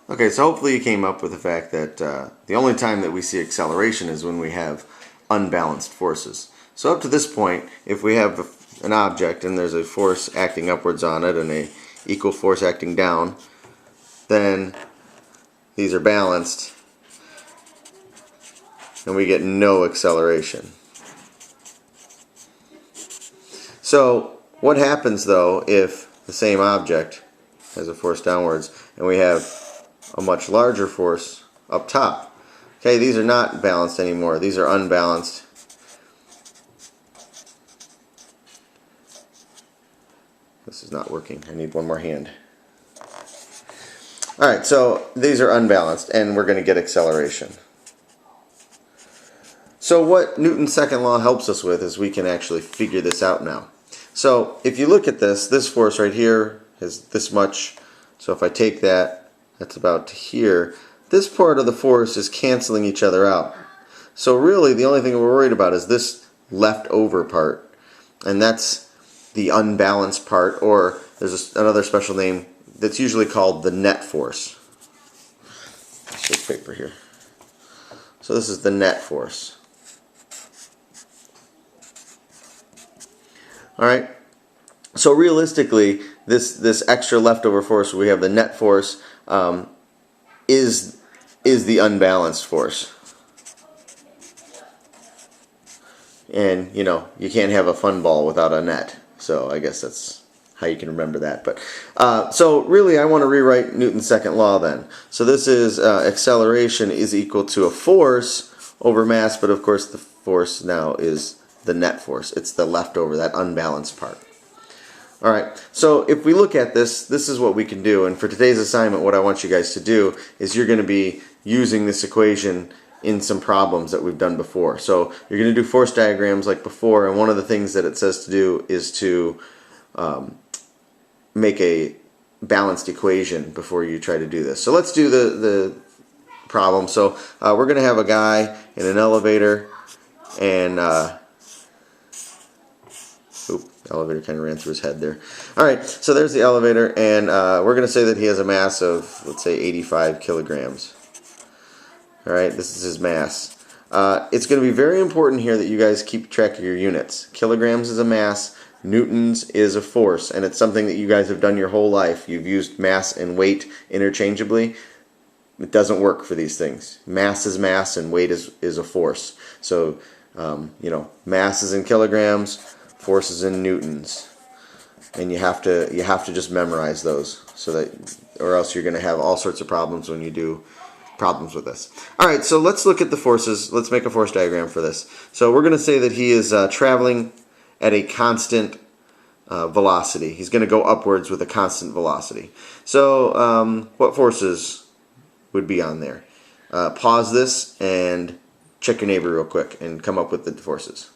Okay, so hopefully you came up with the fact that the only time that we see acceleration is when we have unbalanced forces. So up to this point, if we have an object and there's a force acting upwards on it and a equal force acting down, then these are balanced and we get no acceleration. So what happens though if the same object has a force downwards and we have a much larger force up top? Okay, these are not balanced anymore. These are unbalanced. This is not working. I need one more hand. Alright, so these are unbalanced and we're going to get acceleration. So what Newton's second law helps us with is we can actually figure this out now. So if you look at this force right here is this much. So if I take that, that's about to here. This part of the force is canceling each other out. So really the only thing we're worried about is this leftover part. And that's the unbalanced part, or there's another special name that's usually called the net force. Let's take paper here. So this is the net force. Alright, so realistically this extra leftover force, we have the net force, is the unbalanced force. And you know, you can't have a fun ball without a net, so I guess that's how you can remember that. But so really I want to rewrite Newton's second law then. So this is acceleration is equal to a force over mass, but of course the force now is the net force. It's the leftover, that unbalanced part. Alright, so if we look at this, this is what we can do. And for today's assignment, what I want you guys to do is you're going to be using this equation in some problems that we've done before. So you're going to do force diagrams like before, and one of the things that it says to do is to make a balanced equation before you try to do this. So let's do the problem. So we're going to have a guy in an elevator, and the elevator kind of ran through his head there. Alright, so there's the elevator, and we're going to say that he has a mass of, let's say, 85 kilograms. Alright, this is his mass. It's going to be very important here that you guys keep track of your units. Kilograms is a mass, newtons is a force, and it's something that you guys have done your whole life. You've used mass and weight interchangeably. It doesn't work for these things. Mass is mass and weight is a force. So, you know, mass is in kilograms, force is in newtons. And you have to just memorize those, so that, or else you're going to have all sorts of problems when you do problems with this. Alright, so let's look at the forces. Let's make a force diagram for this. So we're going to say that he is traveling at a constant velocity. He's going to go upwards with a constant velocity. So what forces would be on there? Pause this and check your neighbor real quick and come up with the forces.